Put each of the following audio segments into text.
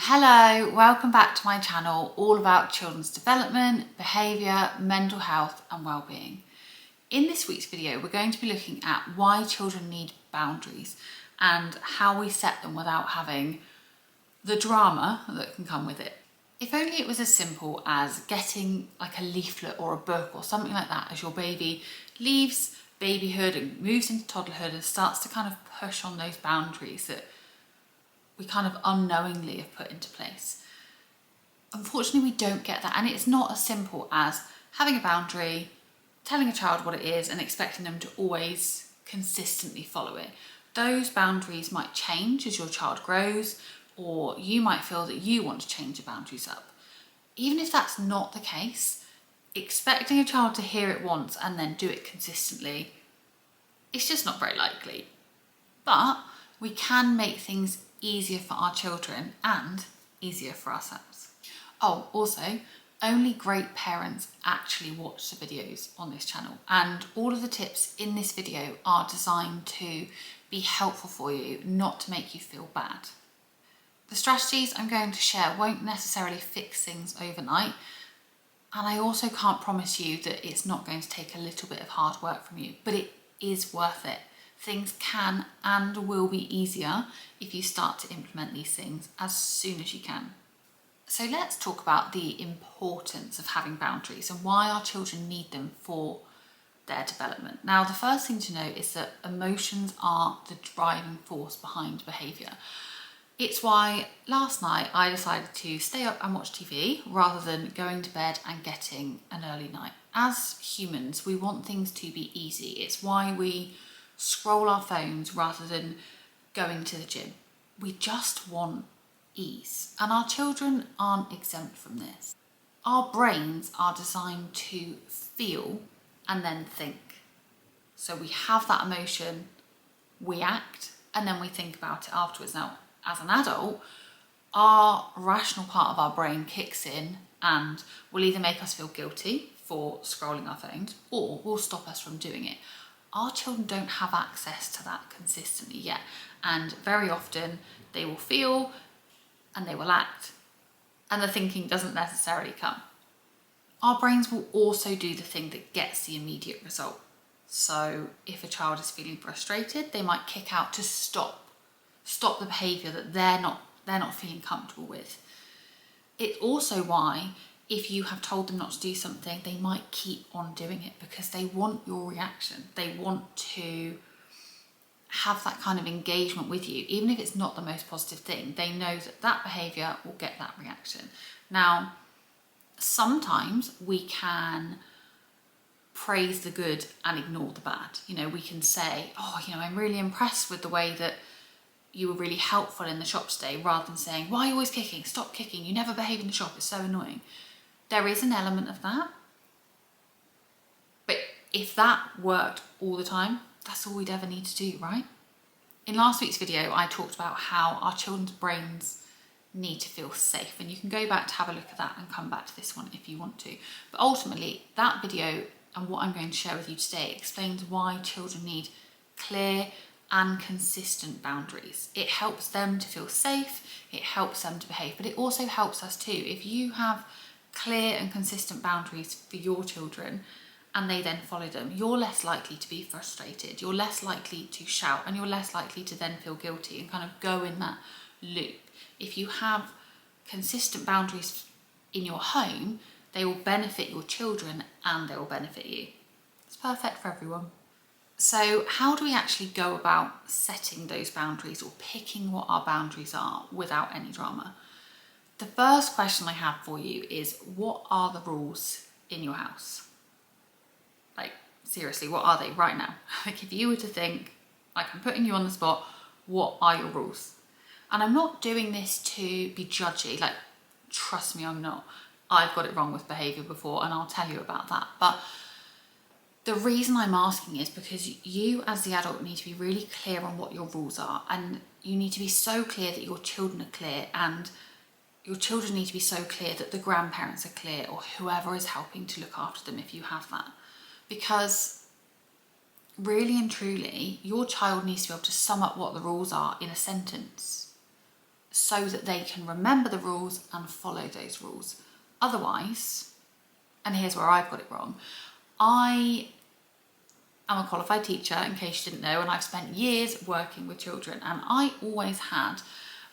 Hello, welcome back to my channel all about children's development, behaviour, mental health and well-being. In this week's video we're going to be looking at why children need boundaries and how we set them without having the drama that can come with it. If only it was as simple as getting like a leaflet or a book or something like that as your baby leaves babyhood and moves into toddlerhood and starts to kind of push on those boundaries that we kind of unknowingly have put into place. Unfortunately, we don't get that, and it's not as simple as having a boundary, telling a child what it is and expecting them to always consistently follow it. Those boundaries might change as your child grows, or you might feel that you want to change the boundaries up. Even if that's not the case, expecting a child to hear it once and then do it consistently, it's just not very likely. But we can make things easier for our children and easier for ourselves. Oh, also, only great parents actually watch the videos on this channel, and all of the tips in this video are designed to be helpful for you, not to make you feel bad. The strategies I'm going to share won't necessarily fix things overnight, and I also can't promise you that it's not going to take a little bit of hard work from you, but it is worth it. Things can and will be easier if you start to implement these things as soon as you can. So let's talk about the importance of having boundaries and why our children need them for their development. Now, the first thing to note is that emotions are the driving force behind behaviour. It's why last night I decided to stay up and watch TV rather than going to bed and getting an early night. As humans, we want things to be easy. It's why we scroll our phones rather than going to the gym. We just want ease, and our children aren't exempt from this. Our brains are designed to feel and then think. So we have that emotion, we act, and then we think about it afterwards. Now, as an adult, our rational part of our brain kicks in and will either make us feel guilty for scrolling our phones or will stop us from doing it. Our children don't have access to that consistently yet, and very often they will feel and they will act, and the thinking doesn't necessarily come. Our brains will also do the thing that gets the immediate result. So if a child is feeling frustrated, they might kick out to stop the behaviour that they're not feeling comfortable with. It's also why if you have told them not to do something, they might keep on doing it because they want your reaction. They want to have that kind of engagement with you. Even if it's not the most positive thing, they know that that behaviour will get that reaction. Now, sometimes we can praise the good and ignore the bad. We can say, I'm really impressed with the way that you were really helpful in the shop today, rather than saying, why are you always kicking? Stop kicking. You never behave in the shop. It's so annoying. There is an element of that, but if that worked all the time, that's all we'd ever need to do, right? In last week's video, I talked about how our children's brains need to feel safe, and you can go back to have a look at that and come back to this one if you want to. But ultimately, that video and what I'm going to share with you today explains why children need clear and consistent boundaries. It helps them to feel safe, it helps them to behave, but it also helps us too. If you have clear and consistent boundaries for your children and they then follow them, you're less likely to be frustrated, you're less likely to shout, and you're less likely to then feel guilty and kind of go in that loop. If you have consistent boundaries in your home, they will benefit your children and they will benefit you. It's perfect for everyone. So how do we actually go about setting those boundaries or picking what our boundaries are without any drama? The first question I have for you is, what are the rules in your house? Like, seriously, what are they right now? Like, if you were to think, like, I'm putting you on the spot, what are your rules? And I'm not doing this to be judgy, like, trust me, I'm not. I've got it wrong with behaviour before and I'll tell you about that. But the reason I'm asking is because you as the adult need to be really clear on what your rules are, and you need to be so clear that your children are clear, and your children need to be so clear that the grandparents are clear, or whoever is helping to look after them if you have that. Because really and truly, your child needs to be able to sum up what the rules are in a sentence. so that they can remember the rules and follow those rules. Otherwise, and here's where I've got it wrong, I am a qualified teacher, in case you didn't know, and I've spent years working with children, and I always had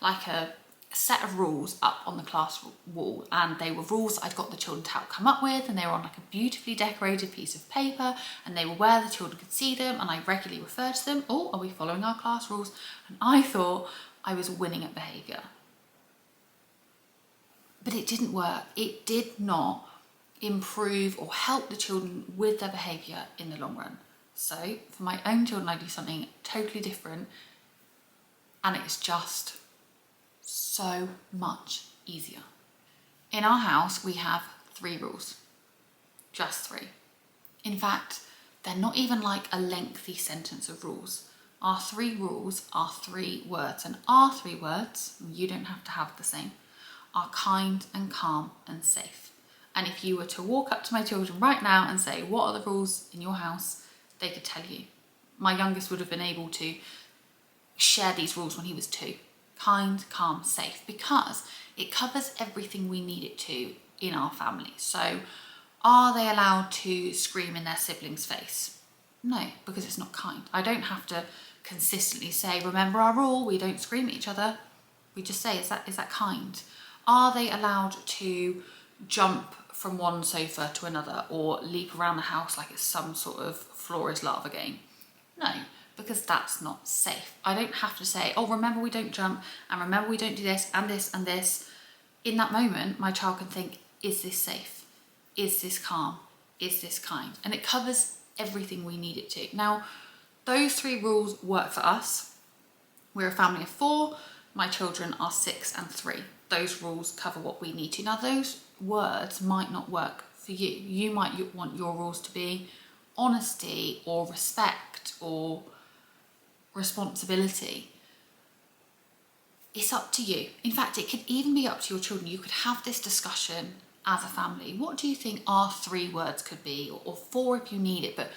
like a set of rules up on the class wall, and they were rules I'd got the children to help come up with, and they were on like a beautifully decorated piece of paper, and they were where the children could see them, and I regularly referred to them. Oh, are we following our class rules? And I thought I was winning at behaviour. But it didn't work. It did not improve or help the children with their behaviour in the long run. So for my own children, I do something totally different, and it's just so much easier. In our house, we have 3 rules, just 3. In fact, they're not even like a lengthy sentence of rules. Our 3 rules are 3 words, and our 3 words, you don't have to have the same, are kind and calm and safe. And if you were to walk up to my children right now and say, what are the rules in your house? They could tell you. My youngest would have been able to share these rules when he was 2. Kind, calm, safe, because it covers everything we need it to in our family. So are they allowed to scream in their sibling's face? No, because it's not kind. I don't have to consistently say, remember our rule, we don't scream at each other. We just say, is that kind? Are they allowed to jump from one sofa to another or leap around the house like it's some sort of floor is lava game? No, because that's not safe. I don't have to say, oh, remember we don't jump, and remember we don't do this and this and this. In that moment, my child can think, is this safe? Is this calm? Is this kind? And it covers everything we need it to. Now, those 3 rules work for us. We're a family of 4. My children are 6 and 3. Those rules cover what we need to. Now, those words might not work for you. You might want your rules to be honesty or respect or responsibility. It's up to you. In fact, it could even be up to your children. You could have this discussion as a family. What do you think our 3 words could be, or 4 if you need it, but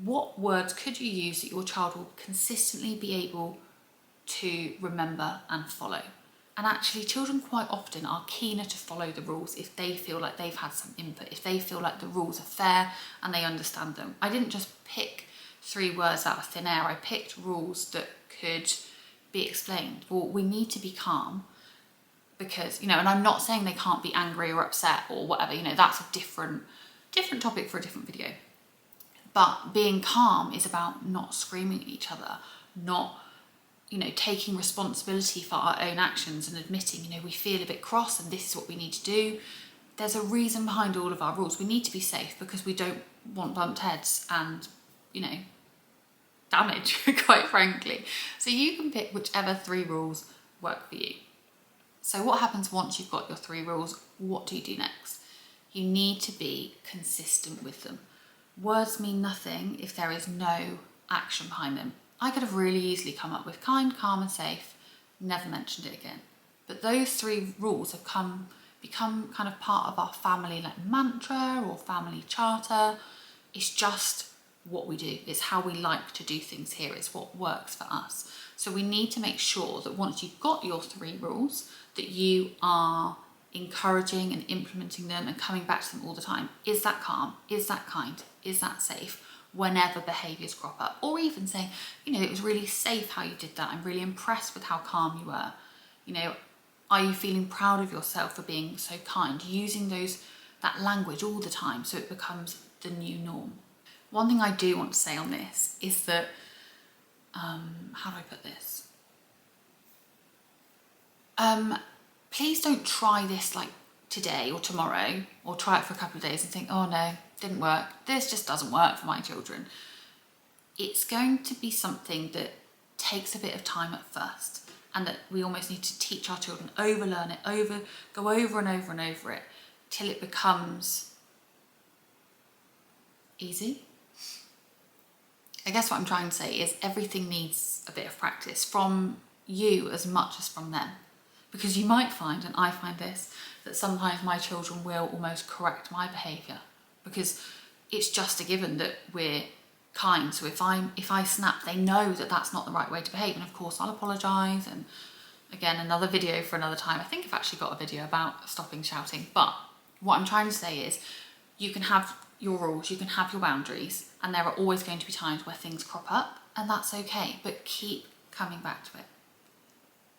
what words could you use that your child will consistently be able to remember and follow? And actually, children quite often are keener to follow the rules if they feel like they've had some input, if they feel like the rules are fair and they understand them. I didn't just pick 3 words out of thin air. I picked rules that could be explained. Well, we need to be calm because, and I'm not saying they can't be angry or upset or whatever, that's a different topic for a different video. But being calm is about not screaming at each other, not taking responsibility for our own actions and admitting, we feel a bit cross and this is what we need to do. There's a reason behind all of our rules. We need to be safe because we don't want bumped heads and, damage, quite frankly. So you can pick whichever 3 rules work for you. So what happens once you've got your 3 rules? What do you do next? You need to be consistent with them. Words mean nothing if there is no action behind them. I could have really easily come up with kind, calm and safe, never mentioned it again. But those 3 rules have become kind of part of our family like mantra or family charter. It's just what we do. It's how we like to do things here. It's what works for us. So we need to make sure that once you've got your 3 rules, that you are encouraging and implementing them and coming back to them all the time. Is that calm? Is that kind? Is that safe? Whenever behaviours crop up, or even saying, it was really safe how you did that. I'm really impressed with how calm you were. Are you feeling proud of yourself for being so kind? Using that language all the time so it becomes the new norm. One thing I do want to say on this is that, how do I put this? Please don't try this like today or tomorrow, or try it for a couple of days and think, oh no, didn't work. This just doesn't work for my children. It's going to be something that takes a bit of time at first, and that we almost need to teach our children, overlearn it, go over and over and over it till it becomes easy. I guess what I'm trying to say is everything needs a bit of practice from you as much as from them. Because you might find, and I find this, that sometimes my children will almost correct my behaviour because it's just a given that we're kind. So if I snap, they know that that's not the right way to behave, and of course I'll apologise and Again, another video for another time. I think I've actually got a video about stopping shouting, but what I'm trying to say is you can have your rules, you can have your boundaries, and there are always going to be times where things crop up, and that's okay, but keep coming back to it.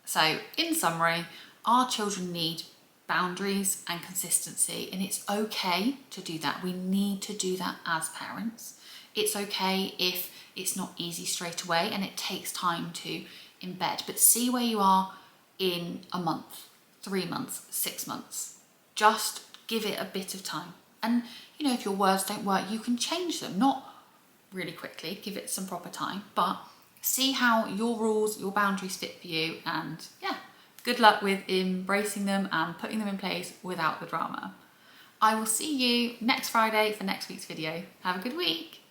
So in summary, our children need boundaries and consistency, and it's okay to do that. We need to do that as parents. It's okay if it's not easy straight away and it takes time to embed, but see where you are in a month, 3 months, 6 months. Just give it a bit of time. And you know, if your words don't work, you can change them, not really quickly, give it some proper time, but see how your rules, your boundaries fit for you, and yeah, good luck with embracing them and putting them in place without the drama. I will see you next Friday for next week's video. Have a good week.